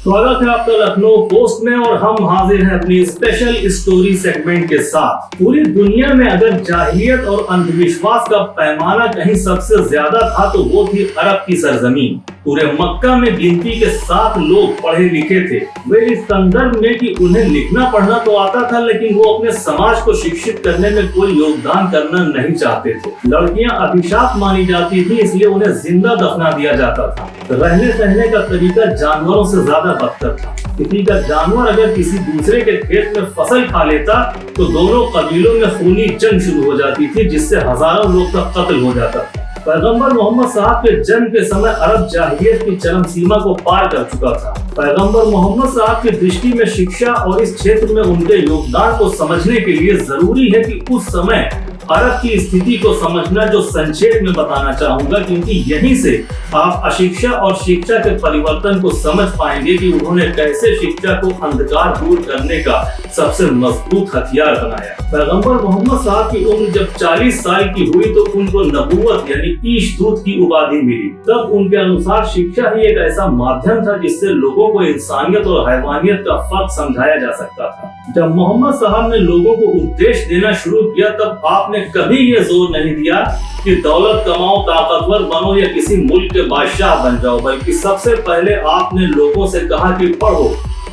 स्वागत है आपका लखनऊ पोस्ट में और हम हाजिर हैं अपनी स्पेशल स्टोरी सेगमेंट के साथ। पूरी दुनिया में अगर जाहिलियत और अंधविश्वास का पैमाना कहीं सबसे ज्यादा था तो वो थी अरब की सरजमीन। पूरे मक्का में गिनती के 7 लोग पढ़े लिखे थे। वे इस संदर्भ में कि उन्हें लिखना पढ़ना तो आता था लेकिन वो अपने समाज को शिक्षित करने में कोई योगदान करना नहीं चाहते थे। लड़कियां अभिशाप मानी जाती थी इसलिए उन्हें जिंदा दफना दिया जाता था। रहने सहने का तरीका जानवरों से ज्यादा बदतर था। किसी का जानवर अगर किसी दूसरे के खेत में फसल खा लेता तो दोनों कबीलों में खूनी जंग शुरू हो जाती थी जिससे हजारों लोग का कत्ल हो जाता था। पैगंबर मोहम्मद साहब के जन्म के समय अरब जाहिलियत की चरम सीमा को पार कर चुका था। पैगंबर मोहम्मद साहब की दृष्टि में शिक्षा और इस क्षेत्र में उनके योगदान को समझने के लिए जरूरी है कि उस समय अरब की स्थिति को समझना, जो संक्षेप में बताना चाहूंगा क्योंकि यहीं से आप अशिक्षा और शिक्षा के परिवर्तन को समझ पाएंगे कि उन्होंने कैसे शिक्षा को अंधकार दूर करने का सबसे मजबूत हथियार बनाया। पैगंबर मोहम्मद साहब की उम्र जब 40 साल की हुई तो उनको नबूवत यानी ईश दूत की उपाधि मिली। तब उनके अनुसार शिक्षा ही एक ऐसा माध्यम था जिससे लोगों को इंसानियत और हैवानियत का फर्क समझाया जा सकता था। जब मोहम्मद साहब ने लोगों को उपदेश देना शुरू किया तब आपने कभी ये जोर नहीं दिया कि दौलत कमाओ, ताकतवर बनो या किसी मुल्क के बादशाह बन जाओ, बल्कि सबसे पहले आपने लोगों से कहा कि पढ़ो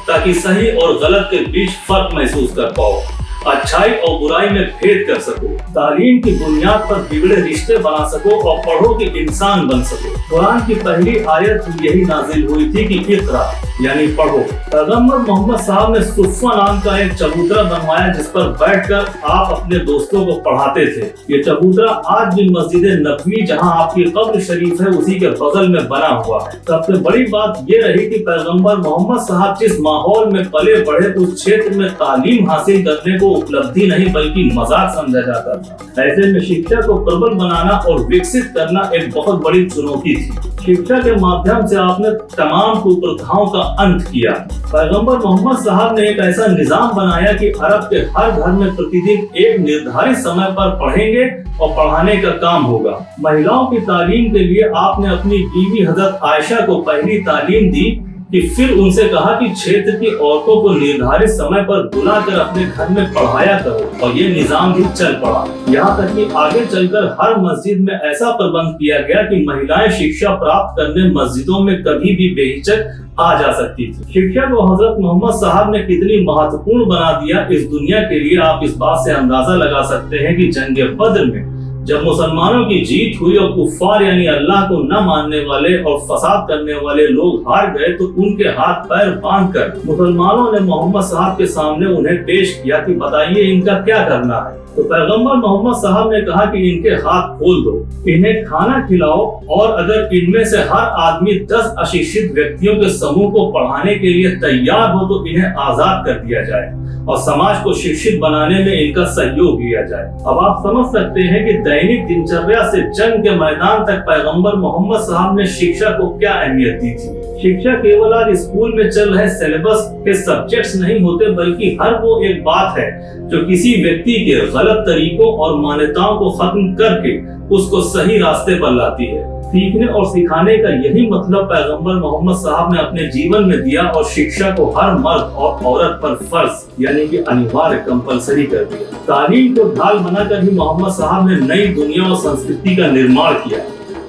ताकि सही और गलत के बीच फर्क महसूस कर पाओ, अच्छाई और बुराई में भेद कर सको, तालीम की बुनियाद पर बिगड़े रिश्ते बना सको और पढ़ो कि इंसान बन सको। कुरान की पहली आयत यही नाजिल हुई थी कि इक़रा यानी पढ़ो। पैगंबर मोहम्मद साहब ने सुफ़ा नाम का एक चबूतरा बनवाया जिस पर बैठकर आप अपने दोस्तों को पढ़ाते थे। ये चबूतरा आज भी मस्जिद नबवी जहां आपकी कब्र शरीफ है उसी के बगल में बना हुआ है। सबसे बड़ी बात ये रही कि पैगंबर मोहम्मद साहब जिस माहौल में पले बढ़े उस क्षेत्र में तालीम हासिल करने को उपलब्धि नहीं बल्कि मजाक समझा जाता था। ऐसे में शिक्षा को प्रबल बनाना और विकसित करना एक बहुत बड़ी चुनौती थी। शिक्षा के माध्यम से आपने तमाम कुप्रथाओं का अंत किया। पैगंबर मोहम्मद साहब ने एक ऐसा निजाम बनाया कि अरब के हर घर में प्रतिदिन एक निर्धारित समय पर पढ़ेंगे और पढ़ाने का काम होगा। महिलाओं की तालीम के लिए आपने अपनी बीवी हजरत आयशा को पहली तालीम दी कि फिर उनसे कहा कि क्षेत्र की औरतों को निर्धारित समय पर बुलाकर अपने घर में पढ़ाया करो और ये निजाम भी चल पड़ा। यहाँ तक कि आगे चलकर हर मस्जिद में ऐसा प्रबंध किया गया कि महिलाएं शिक्षा प्राप्त करने मस्जिदों में कभी भी बेहिचक आ जा सकती थी। शिक्षा को हजरत मोहम्मद साहब ने कितनी महत्वपूर्ण बना दिया इस दुनिया के लिए आप इस बात से अंदाजा लगा सकते हैं कि जंग बद्र में जब मुसलमानों की जीत हुई और कुफ्फार यानी अल्लाह को न मानने वाले और फसाद करने वाले लोग हार गए तो उनके हाथ पैर बांधकर मुसलमानों ने मोहम्मद साहब के सामने उन्हें पेश किया कि बताइए इनका क्या करना है। तो पैगंबर मोहम्मद साहब ने कहा कि इनके हाथ खोल दो, इन्हें खाना खिलाओ और अगर इनमें से हर आदमी 10 अशिक्षित व्यक्तियों के समूह को पढ़ाने के लिए तैयार हो तो इन्हें आजाद कर दिया जाए और समाज को शिक्षित बनाने में इनका सहयोग लिया जाए। अब आप समझ सकते हैं कि दैनिक दिनचर्या से जंग के मैदान तक पैगंबर मोहम्मद साहब ने शिक्षा को क्या अहमियत दी थी। शिक्षा केवल आज स्कूल में चल रहे सिलेबस के सब्जेक्ट्स नहीं होते बल्कि हर वो एक बात है जो किसी व्यक्ति के गलत तरीकों और मान्यताओं को खत्म करके उसको सही रास्ते पर लाती है। सीखने और सिखाने का यही मतलब पैगंबर मोहम्मद साहब ने अपने जीवन में दिया और शिक्षा को हर मर्द और औरत पर फर्ज यानी कि अनिवार्य कंपलसरी कर दिया। तालीम को ढाल बनाकर ही मोहम्मद साहब ने नई दुनिया और संस्कृति का निर्माण किया।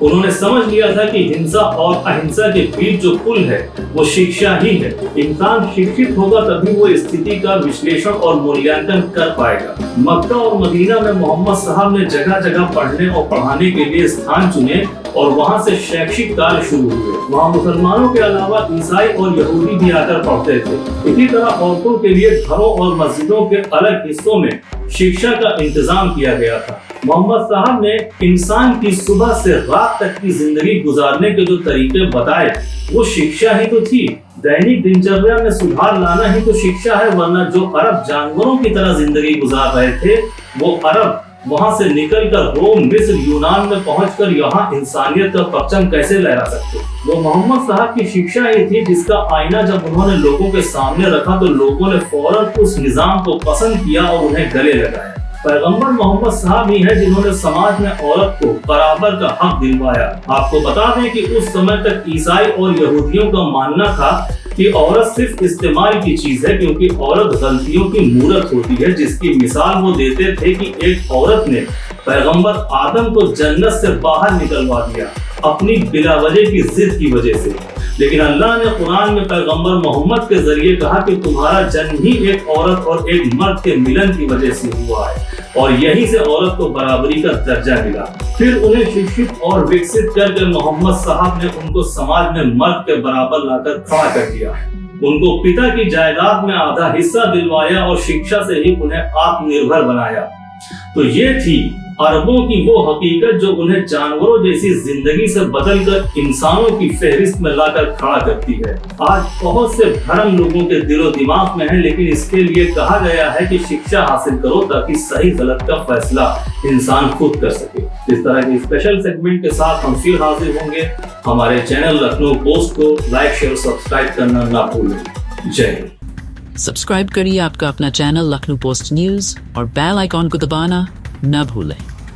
उन्होंने समझ लिया था कि हिंसा और अहिंसा के बीच जो पुल है वो शिक्षा ही है। इंसान शिक्षित होगा तभी वो स्थिति का विश्लेषण और मूल्यांकन कर पाएगा। मक्का और मदीना में मोहम्मद साहब ने जगह जगह पढ़ने और पढ़ाने के लिए स्थान चुने और वहाँ से शैक्षिक कार्य शुरू हुए। वहाँ मुसलमानों के अलावा ईसाई और यहूदी भी आकर पढ़ते थे। इसी तरह औरतों के लिए घरों और मस्जिदों के अलग हिस्सों में शिक्षा का इंतजाम किया गया था। मोहम्मद साहब ने इंसान की सुबह से रात तक की जिंदगी गुजारने के जो तरीके बताए वो शिक्षा ही तो थी। दैनिक दिनचर्या में सुधार लाना ही तो शिक्षा है, वरना जो अरब जानवरों की तरह जिंदगी गुजार रहे थे वो अरब वहां से निकलकर रोम, मिस्र, यूनान में पहुंचकर यहाँ इंसानियत का परचम कैसे लहरा सकते। वो मोहम्मद साहब की शिक्षा ही थी जिसका आईना जब उन्होंने लोगों के सामने रखा तो लोगों ने फौरन उस निजाम को पसंद किया और उन्हें गले लगाया। पैगंबर मोहम्मद साहब ही है जिन्होंने समाज में औरत को बराबर का हक दिलवाया। आपको बता दें कि उस समय तक ईसाई और यहूदियों का मानना था कि औरत सिर्फ इस्तेमाल की चीज है, क्योंकि औरत गलतियों की मूरत होती है, जिसकी मिसाल वो देते थे कि एक औरत ने पैगंबर आदम को जन्नत से बाहर निकलवा दिया अपनी बिला वजह की जिद की वजह से। लेकिन अल्लाह ने कुरान में पैगंबर मोहम्मद के जरिए कहा कि तुम्हारा जन्म ही एक औरत और एक मर्द के मिलन की वजह से हुआ है, और यहीं से औरत को बराबरी का दर्जा मिला। फिर उन्हें शिक्षित और विकसित करके मोहम्मद साहब ने उनको समाज में मर्द के बराबर लाकर खड़ा कर दिया। उनको पिता की जायदाद में आधा हिस्सा दिलवाया और शिक्षा से ही उन्हें आत्मनिर्भर बनाया। तो ये थी अरबों की वो हकीकत जो उन्हें जानवरों जैसी जिंदगी से बदलकर इंसानों की फहरिस्त में लाकर खड़ा करती है। आज बहुत से भ्रम लोगों के दिलो दिमाग में है, लेकिन इसके लिए कहा गया है कि शिक्षा हासिल करो ताकि सही गलत का फैसला इंसान खुद कर सके। इस तरह के स्पेशल सेगमेंट के साथ हम फिर हाजिर होंगे। हमारे चैनल लखनऊ पोस्ट को लाइक शेयर सब्सक्राइब करना ना भूलें। जय हिंद। सब्सक्राइब करिए आपका अपना चैनल लखनऊ पोस्ट न्यूज और बेल आइकॉन को दबाना न भूलें।